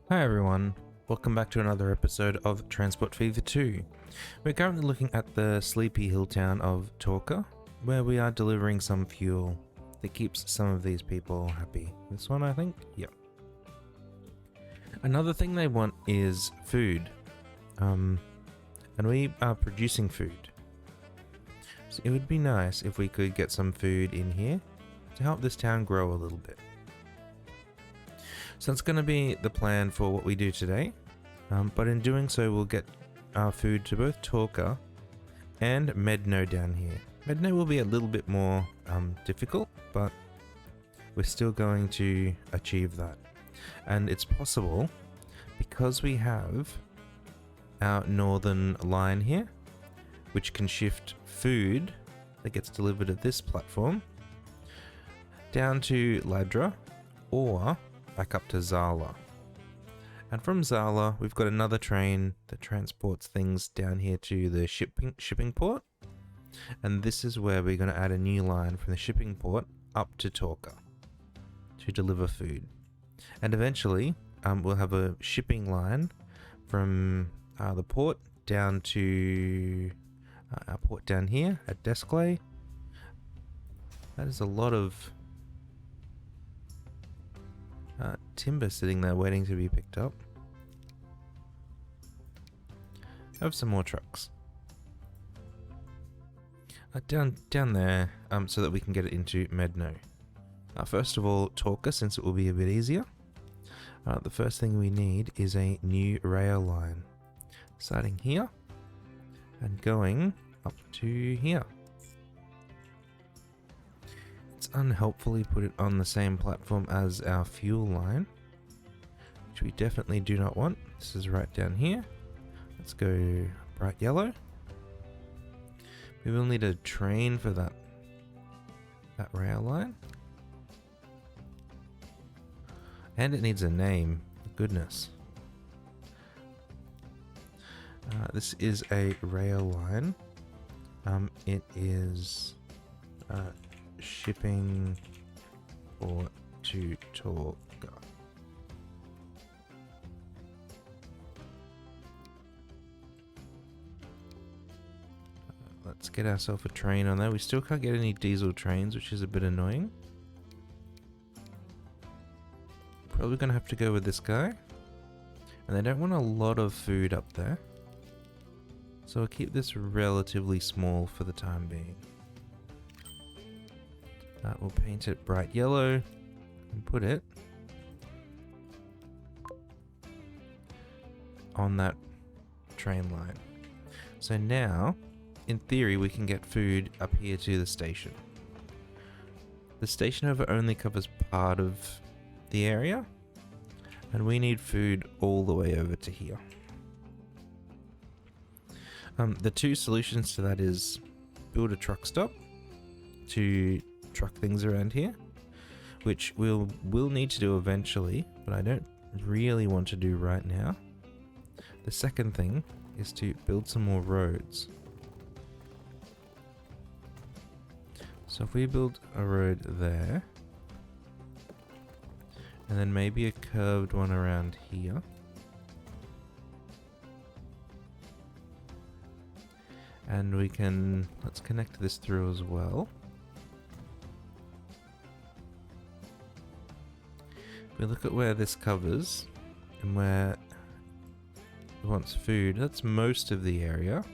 Hi everyone, welcome back to another episode of Transport Fever 2. We're currently looking at the sleepy hill town of Torka, where we are delivering some fuel that keeps some of these people happy. This one, I think? Yep. Another thing they want is food, and we are producing food. So it would be nice if we could get some food in here to help this town grow a little bit. So that's going to be the plan for what we do today, but in doing so we'll get our food to both Torka and Medno down here. Medno will be a little bit more difficult, but we're still going to achieve that. And it's possible because we have our northern line here, which can shift food that gets delivered at this platform down to Ladra or back up to Zala. And from Zala, we've got another train that transports things down here to the shipping port. And this is where we're going to add a new line from the shipping port up to Torka to deliver food. And eventually, we'll have a shipping line from the port down to our port down here at Desclay. That is a lot of timber sitting there waiting to be picked up. Have some more trucks. Down there, so that we can get it into Medno. First of all, Torka, since it will be a bit easier. The first thing we need is a new rail line. Starting here and going up to here. Let's unhelpfully put it on the same platform as our fuel line, which we definitely do not want. This is right down here. Let's go bright yellow. We will need a train for that rail line. And it needs a name. Goodness. This is a rail line. It is shipping port to Torka. Let's get ourselves a train on there. We still can't get any diesel trains, which is a bit annoying. Probably going to have to go with this guy. And they don't want a lot of food up there. So I'll keep this relatively small for the time being. We'll paint it bright yellow and put it on that train line. So now, in theory, we can get food up here to the station. The station however only covers part of the area, and we need food all the way over to here. The two solutions to that is build a truck stop to truck things around here, which we'll need to do eventually, but I don't really want to do right now. The second thing is to build some more roads. So if we build a road there, and then maybe a curved one around here. And let's connect this through as well. If we look at where this covers and where it wants food, that's most of the area.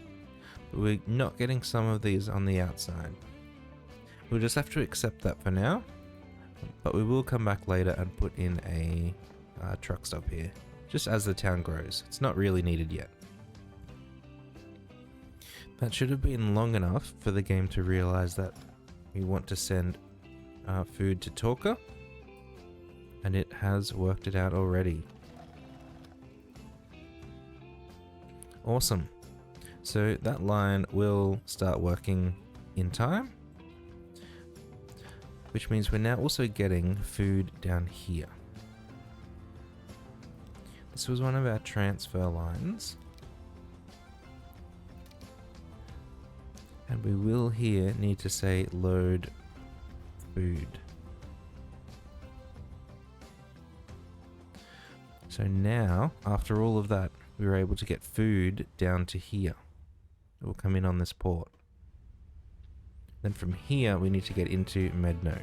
But we're not getting some of these on the outside. We'll just have to accept that for now. But we will come back later and put in a truck stop here, just as the town grows. It's not really needed yet. That should have been long enough for the game to realize that we want to send food to Torka, and it has worked it out already. Awesome. So that line will start working in time, which means we're now also getting food down here. This was one of our transfer lines. And we will here need to say load food. So now, after all of that, we were able to get food down to here. It will come in on this port. Then from here, we need to get into Medno.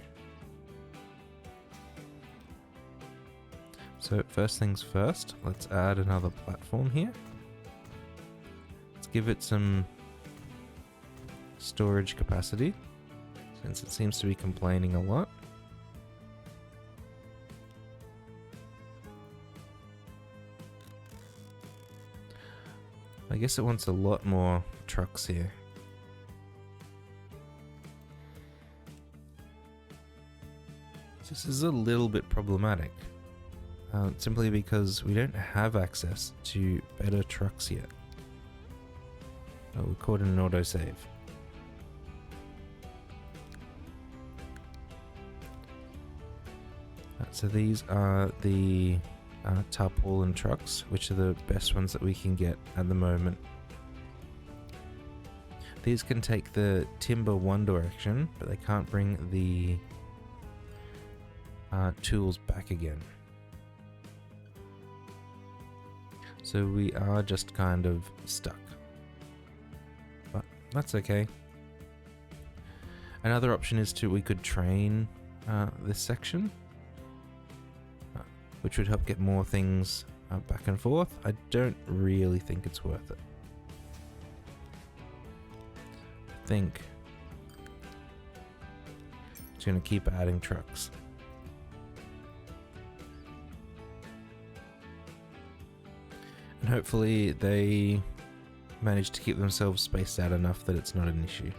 So first things first, let's add another platform here. Let's give it some storage capacity, since it seems to be complaining a lot. I guess it wants a lot more trucks here. This is a little bit problematic, simply because we don't have access to better trucks yet. Oh, we're caught in an autosave. So these are the tarpaulin trucks, which are the best ones that we can get at the moment. These can take the timber one direction, but they can't bring the tools back again. So we are just kind of stuck. But that's okay. Another option is we could train this section, which would help get more things back and forth. I don't really think it's worth it. I think it's going to keep adding trucks. And hopefully they manage to keep themselves spaced out enough that it's not an issue.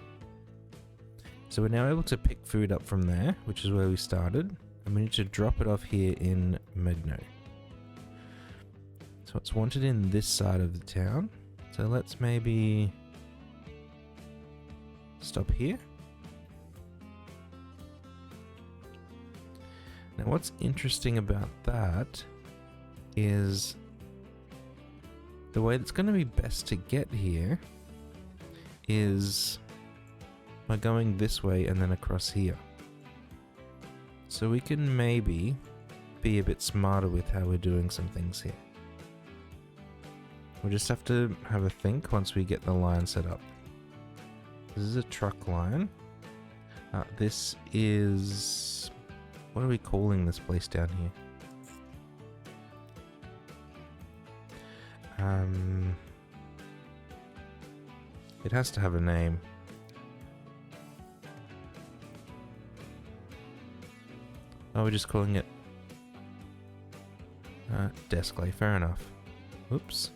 So we're now able to pick food up from there, which is where we started. And we need to drop it off here in Medno. So it's wanted in this side of the town. So let's maybe stop here. Now what's interesting about that is the way that's going to be best to get here is by going this way and then across here. So we can maybe be a bit smarter with how we're doing some things here. We'll just have to have a think once we get the line set up. This is a truck line. This is... what are we calling this place down here? It has to have a name. Oh, we're just calling it Deskley, fair enough. Oops.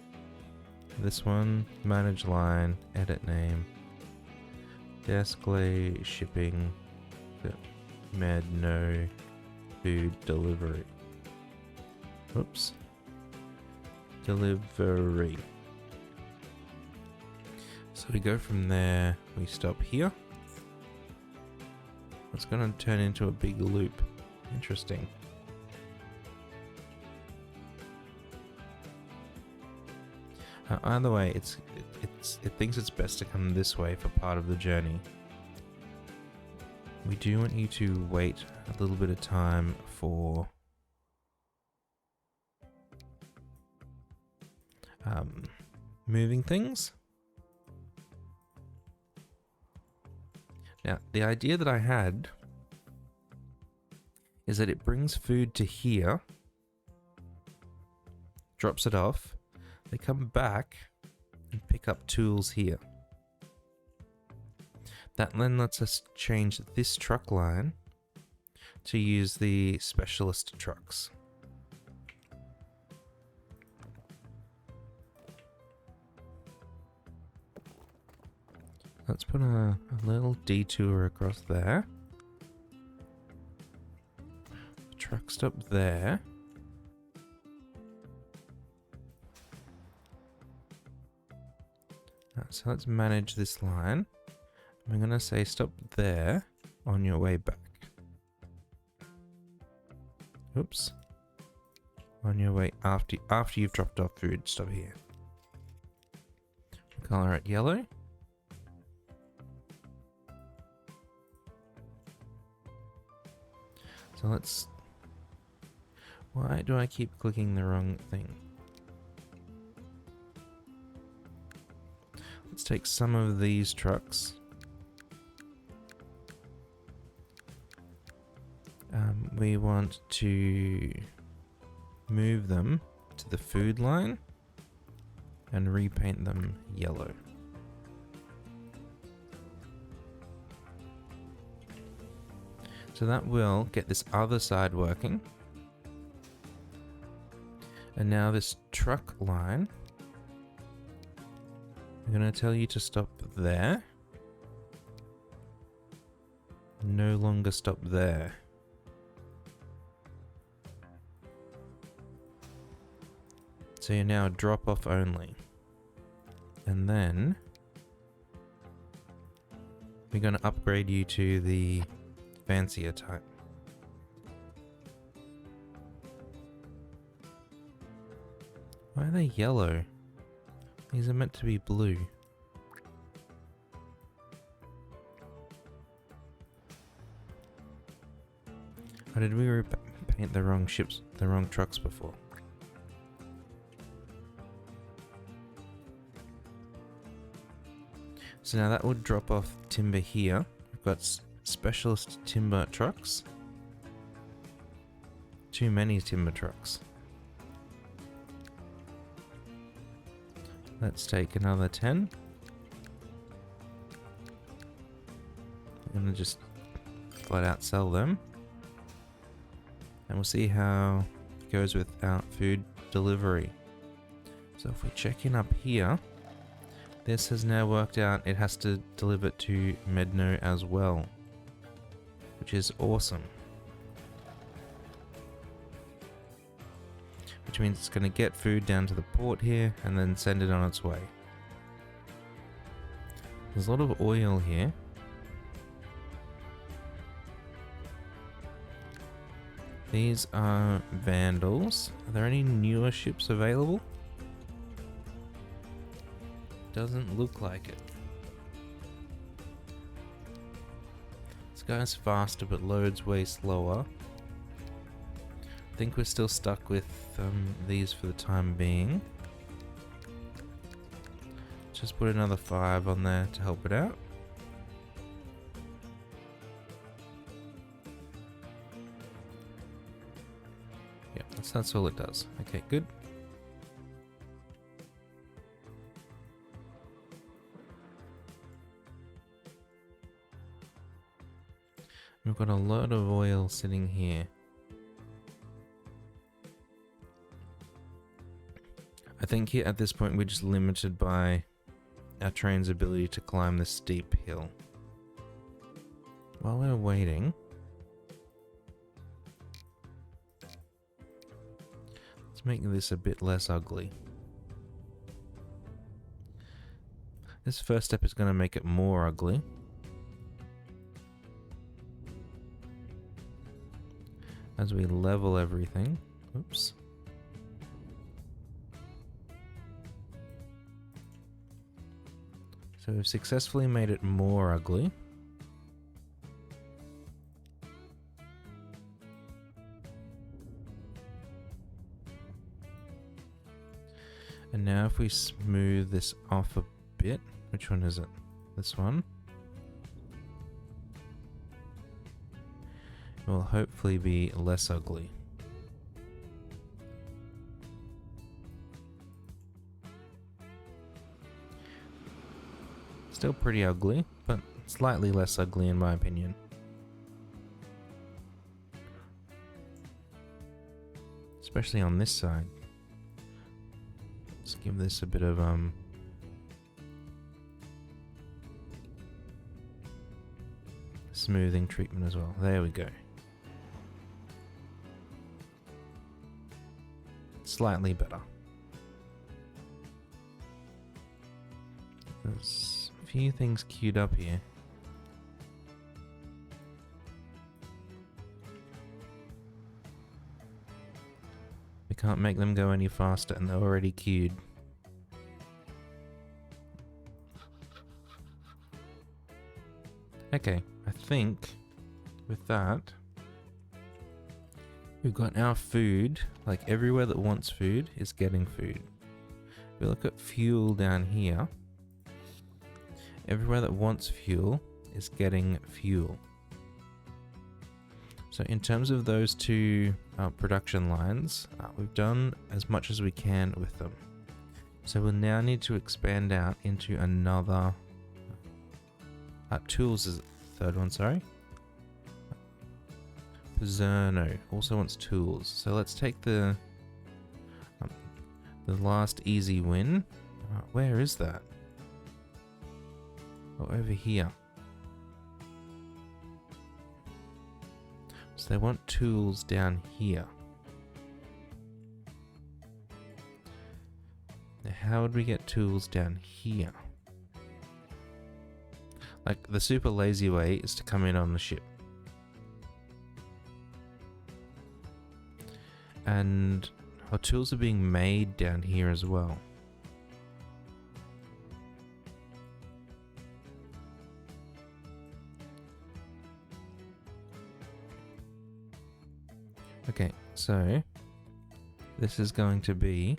This one, manage line, edit name, Deskley shipping, Medno food delivery. Oops. Delivery. So we go from there, we stop here. It's going to turn into a big loop. Interesting. Either way, it thinks it's best to come this way for part of the journey. We do want you to wait a little bit of time for moving things. Now, the idea that I had is that it brings food to here, drops it off, they come back and pick up tools here. That then lets us change this truck line to use the specialist trucks. Let's put a little detour across there. Truck stop there. So let's manage this line. I'm going to say stop there on your way back. Oops. On your way after you've dropped off food, stop here. Color it yellow. So Why do I keep clicking the wrong thing? Let's take some of these trucks. We want to move them to the food line and repaint them yellow. So that will get this other side working. And now this truck line, I'm going to tell you to stop there. No longer stop there. So you're now drop off only. And then we're going to upgrade you to the fancier type. Why are they yellow? These are meant to be blue. Or did we paint the wrong ships, the wrong trucks before? So now that would drop off timber here. We've got specialist timber trucks. Too many timber trucks. Let's take another 10. I'm gonna just flat out sell them. And we'll see how it goes with our food delivery. So if we check in up here, this has now worked out. It has to deliver to Medno as well, which is awesome. Which means it's going to get food down to the port here and then send it on its way. There's a lot of oil here. These are Vandals. Are there any newer ships available? Doesn't look like it. This guy's faster but loads way slower. I think we're still stuck with these for the time being. Just put another 5 on there to help it out. Yeah, that's all it does. Okay, good. We've got a lot of oil sitting here. I think here at this point we're just limited by our train's ability to climb this steep hill. While we're waiting, let's make this a bit less ugly. This first step is going to make it more ugly. As we level everything. Oops. So we've successfully made it more ugly. And now if we smooth this off a bit, which one is it? This one. It will hopefully be less ugly. Still pretty ugly, but slightly less ugly in my opinion. Especially on this side. Let's give this a bit of smoothing treatment as well. There we go. Slightly better. There's a few things queued up here. We can't make them go any faster and they're already queued. Okay, I think with that We've got our food, like everywhere that wants food is getting food. If we look at fuel down here, everywhere that wants fuel is getting fuel. So in terms of those two production lines, we've done as much as we can with them. So we'll now need to expand out into another... tools is the third one, sorry. Pizzerno also wants tools. So let's take the last easy win. Where is that? Oh, over here. So they want tools down here. Now how would we get tools down here? Like, the super lazy way is to come in on the ship. And our tools are being made down here as well. Okay, so this is going to be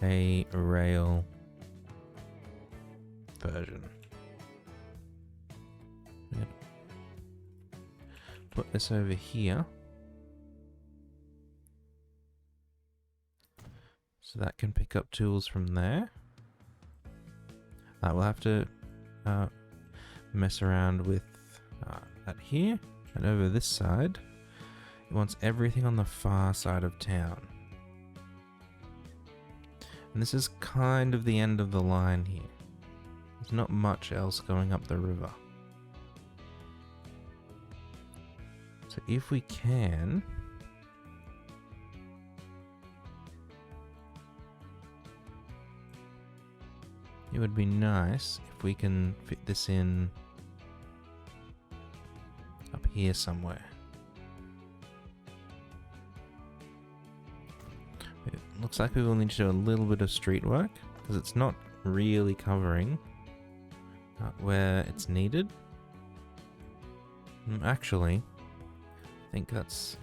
a rail version. Put this over here. So that can pick up tools from there. We'll have to mess around with that here. And over this side, it wants everything on the far side of town. And this is kind of the end of the line here. There's not much else going up the river. So if we can... It would be nice if we can fit this in up here somewhere. It looks like we will need to do a little bit of street work because it's not really covering where it's needed. Actually, I think it's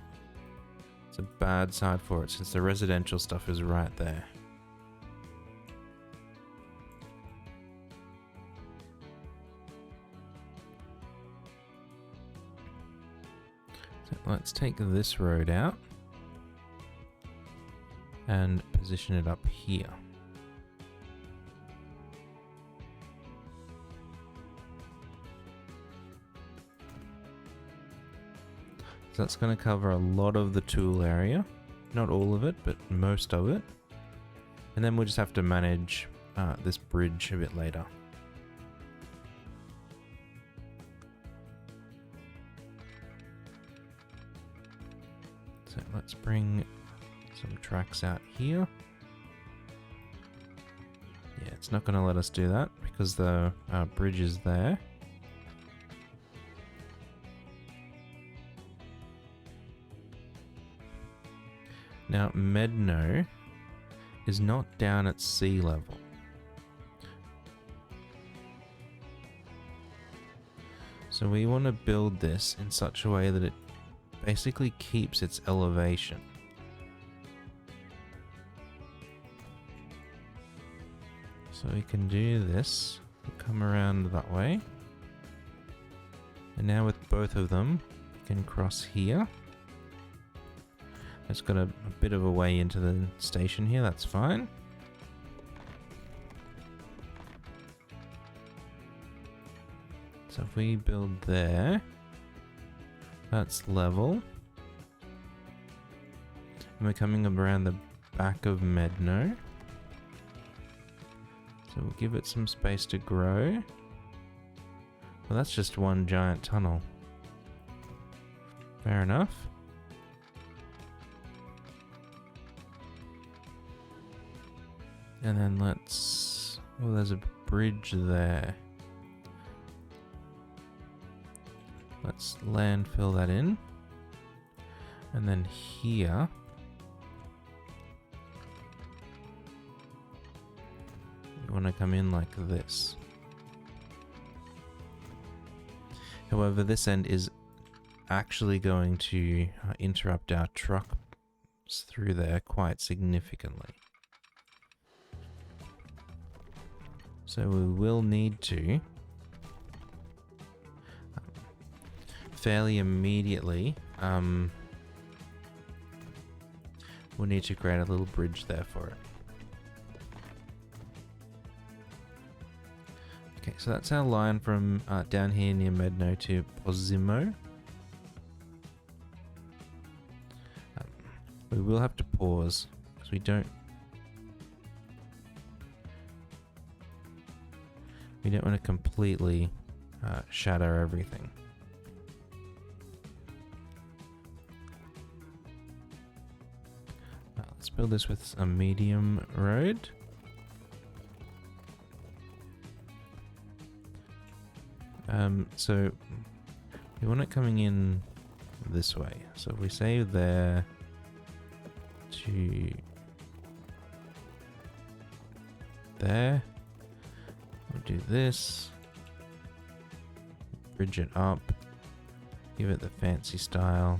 a bad side for it since the residential stuff is right there. So let's take this road out and position it up here. So that's going to cover a lot of the tool area. Not all of it, but most of it. And then we'll just have to manage this bridge a bit later. So let's bring some tracks out here. Yeah, it's not going to let us do that because the bridge is there. Now, Medno is not down at sea level. So we want to build this in such a way that it basically keeps its elevation. So we can do this, come around that way. And now with both of them, we can cross here. It's got a bit of a way into the station here, that's fine. So if we build there, that's level. And we're coming around the back of Medno. So we'll give it some space to grow. Well, that's just one giant tunnel. Fair enough. And then let's... Oh, there's a bridge there. Let's landfill that in. And then here... you want to come in like this. However, this end is actually going to interrupt our trucks through there quite significantly. So we will need to fairly immediately we'll need to create a little bridge there for it. Okay, so that's our line from down here near Medno to Pozimo. We will have to pause because we don't want to completely shatter everything. Let's build this with a medium road. So we want it coming in this way. So if we say there to there, we'll do this, bridge it up, give it the fancy style,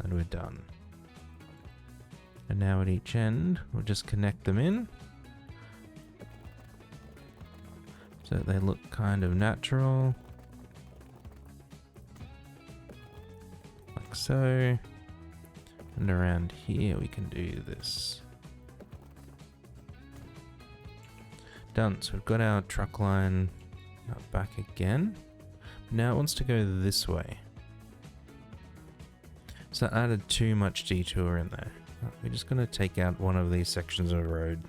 and we're done. And now at each end, we'll just connect them in so that they look kind of natural. Like so. And around here we can do this. Done. So we've got our truck line back again. Now it wants to go this way. So that added too much detour in there. We're just going to take out one of these sections of road.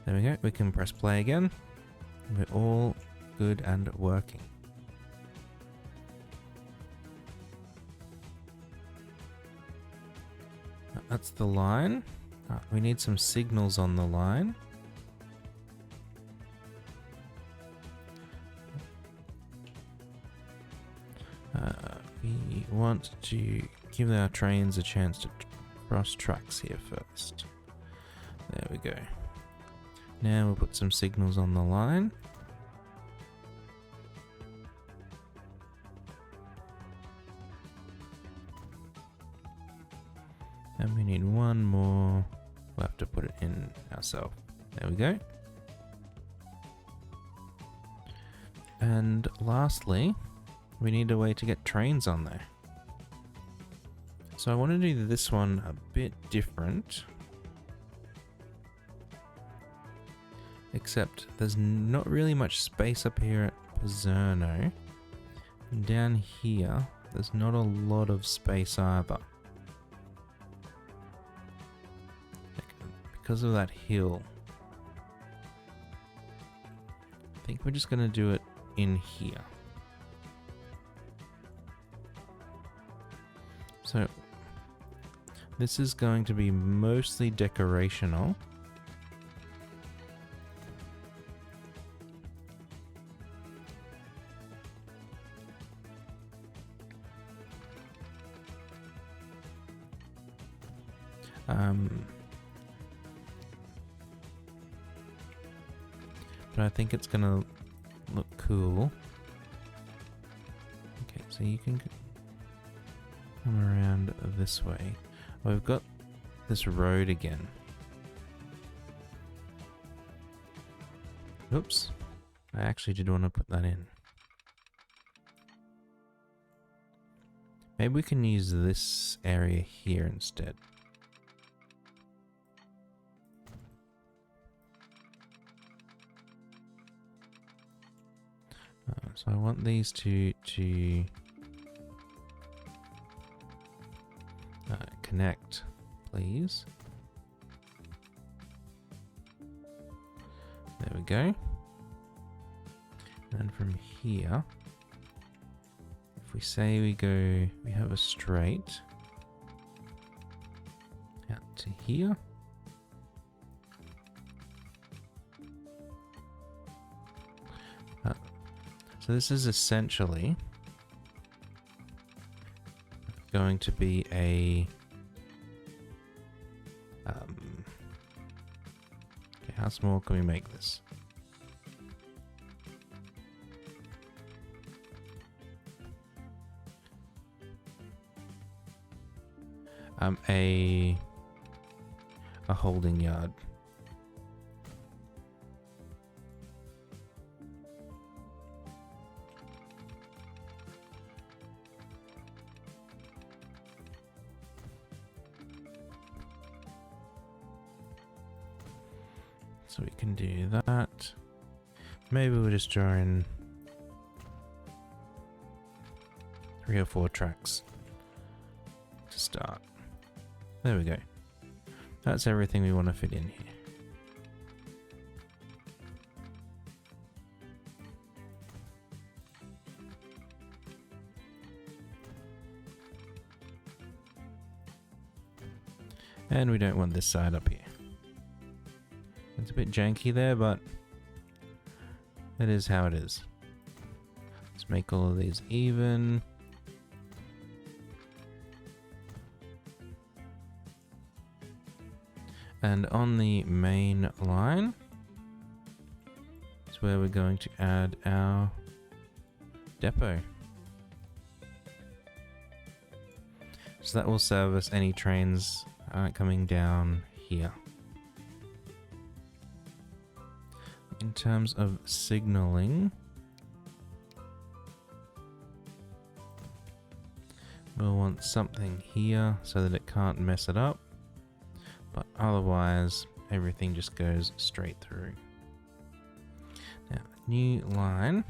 There we go. We can press play again. We're all good and working. That's the line. We need some signals on the line. We want to give our trains a chance to cross tracks here first. There we go. Now we'll put some signals on the line. And we need one more. We'll have to put it in ourselves. There we go. And lastly, we need a way to get trains on there. So I want to do this one a bit different. Except there's not really much space up here at Pizzerno. And down here, there's not a lot of space either. Because of that hill. I think we're just going to do it in here. So this is going to be mostly decorational. But I think it's gonna look cool. Okay, so you can come around this way. Oh, we've got this road again. Oops. I actually did want to put that in. Maybe we can use this area here instead. So I want these to connect, please. There we go. And from here, if we say we have a straight out to here. So this is essentially going to be a okay, how small can we make this? a holding yard. So we can do that. Maybe we'll just draw in 3 or 4 tracks to start. There we go. That's everything we want to fit in here. And we don't want this side up here. It's a bit janky there, but it is how it is. Let's make all of these even. And on the main line is where we're going to add our depot. So that will service any trains coming down here. In terms of signaling, we'll want something here so that it can't mess it up, but otherwise everything just goes straight through. Now, new line,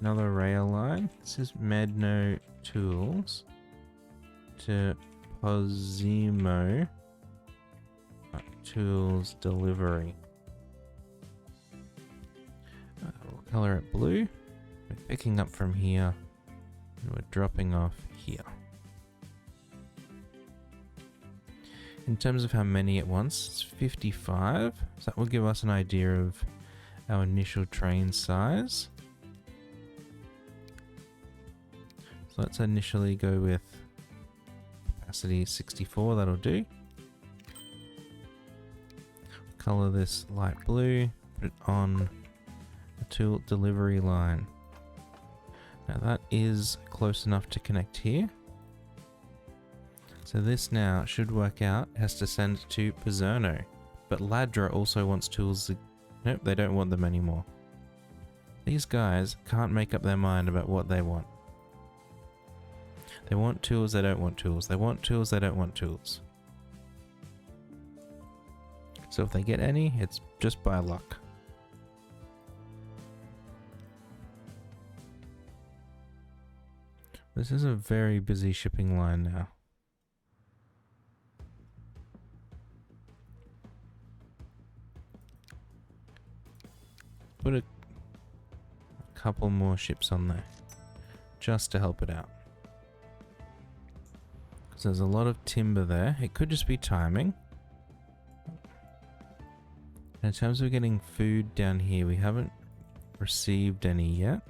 another rail line. This is Medno Tools to Posimo Tools Delivery. We'll color it blue. We're picking up from here and we're dropping off here. In terms of how many at once, it's 55. So that will give us an idea of our initial train size. So let's initially go with capacity 64, that'll do. Color this light blue, put it on a tool delivery line. Now that is close enough to connect here. So this now should work out, has to send to Pizzerno. But Ladra also wants tools. Nope, they don't want them anymore. These guys can't make up their mind about what they want. They want tools, they don't want tools. They want tools, they don't want tools. So if they get any, it's just by luck. This is a very busy shipping line now. Put a couple more ships on there, just to help it out. Because there's a lot of timber there. It could just be timing. In terms of getting food down here, we haven't received any yet.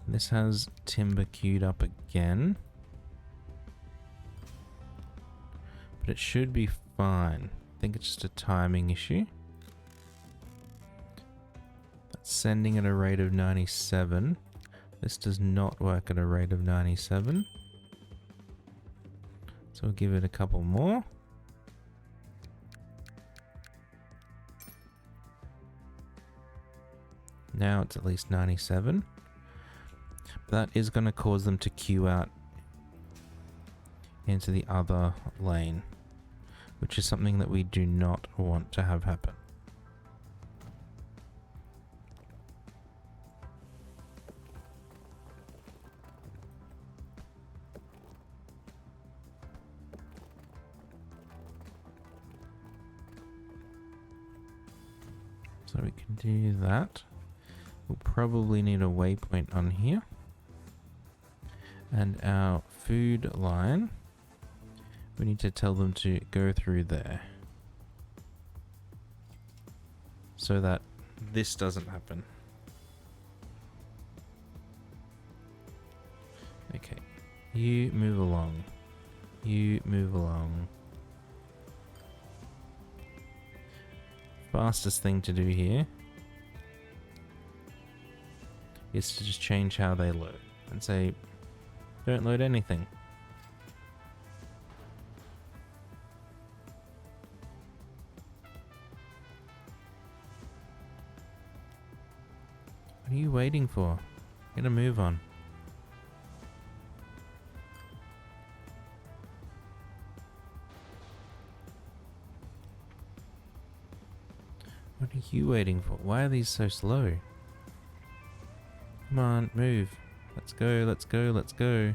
This has timber queued up again. But it should be fine. I think it's just a timing issue. That's sending at a rate of 97. This does not work at a rate of 97. So we'll give it a couple more. Now it's at least 97. That is going to cause them to queue out into the other lane, which is something that we do not want to have happen. So we can do that. We'll probably need a waypoint on here. And our food line, we need to tell them to go through there. So that this doesn't happen. Okay, you move along. You move along. Fastest thing to do here is to just change how they load and say, don't load anything. What are you waiting for? Get a move on. What are you waiting for? Why are these so slow? Come on, move. Let's go, let's go, let's go.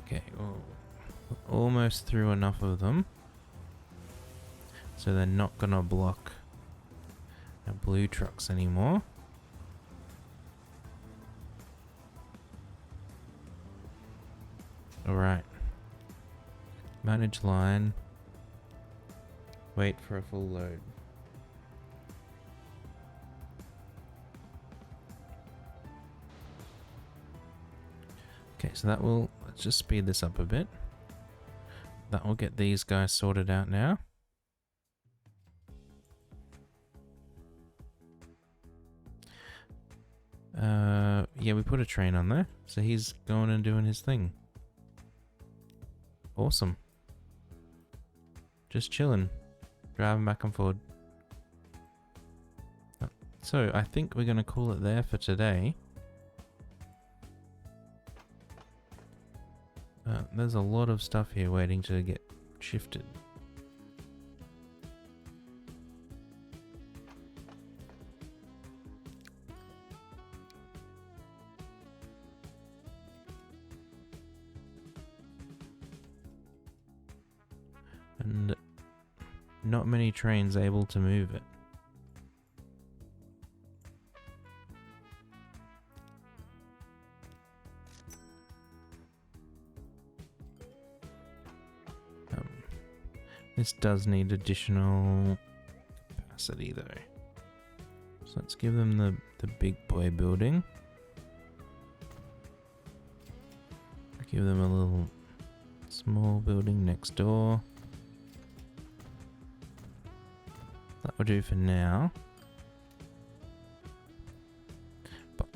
Okay, well, we're almost through enough of them. So they're not gonna block our blue trucks anymore. Alright. Manage line. Wait for a full load. Okay, so that will, let's just speed this up a bit. That will get these guys sorted out now. Yeah, we put a train on there, so he's going and doing his thing. Awesome. Just chilling, driving back and forward. So I think we're going to call it there for today. There's a lot of stuff here waiting to get shifted. And not many trains able to move it. This does need additional capacity though. So let's give them the big boy building. Give them a little small building next door. That will do for now. But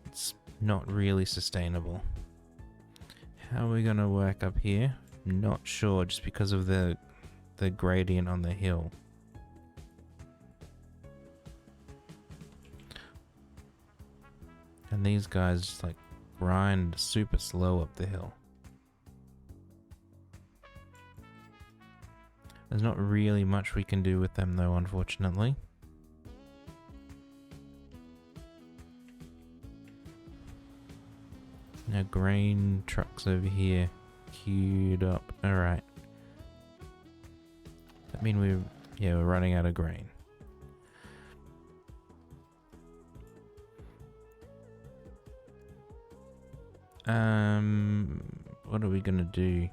it's not really sustainable. How are we gonna work up here? Not sure, just because of the gradient on the hill. And these guys just like grind super slow up the hill. There's not really much we can do with them though, unfortunately. Now grain trucks over here. Queued up. Alright. That mean we're running out of grain. What are we gonna do?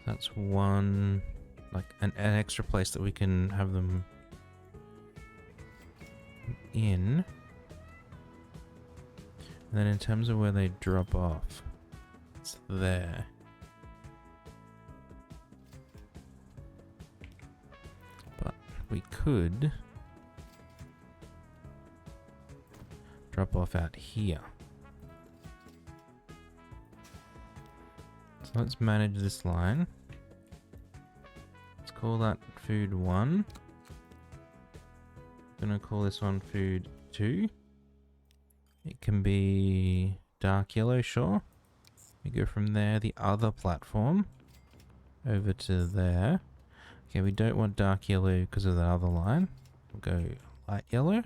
That's one, like an extra place that we can have them in. And then in terms of where they drop off, it's there. But we could drop off out here. So let's manage this line. Let's call that food 1. I'm gonna call this one food 2. It can be dark yellow, sure. We go from there, the other platform, over to there. Okay, we don't want dark yellow because of the other line. We'll go light yellow.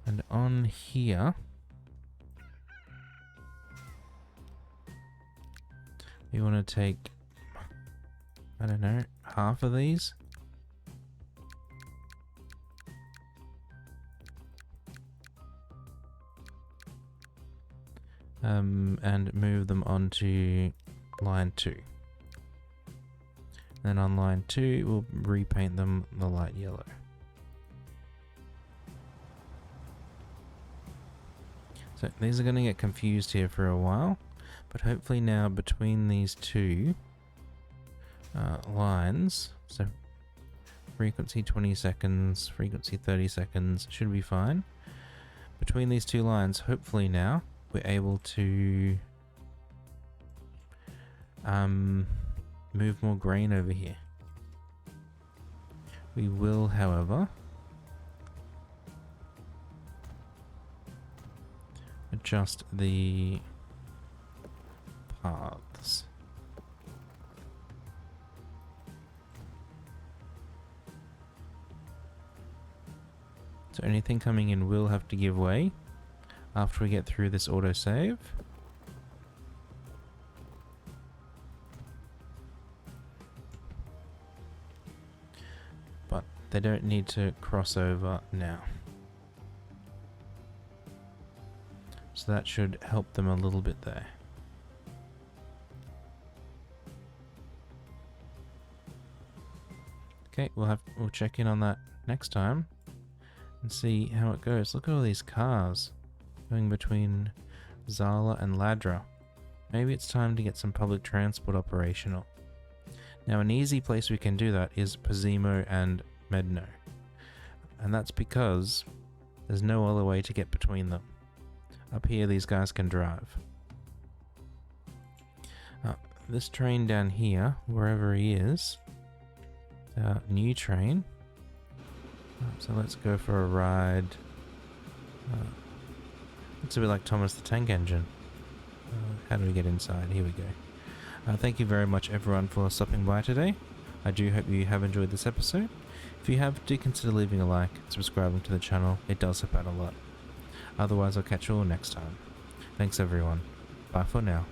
And on here, we want to take, I don't know, half of these. And move them onto line 2. Then on line 2, we'll repaint them the light yellow. So these are going to get confused here for a while, but hopefully now between these two lines, so frequency 20 seconds, frequency 30 seconds, should be fine. Between these two lines, hopefully now we're able to move more grain over here. We will, however, adjust the paths. So anything coming in will have to give way after we get through this autosave. But they don't need to cross over now. So that should help them a little bit there. Okay, we'll check in on that next time and see how it goes. Look at all these cars going between Zala and Ladra. Maybe it's time to get some public transport operational. Now an easy place we can do that is Pozimo and Medno. And that's because there's no other way to get between them. Up here these guys can drive. This train down here, wherever he is, new train. So let's go for a ride. Looks a bit like Thomas the Tank Engine. How do we get inside? Here we go. Thank you very much everyone for stopping by today. I do hope you have enjoyed this episode. If you have, do consider leaving a like and subscribing to the channel. It does help out a lot. Otherwise, I'll catch you all next time. Thanks everyone. Bye for now.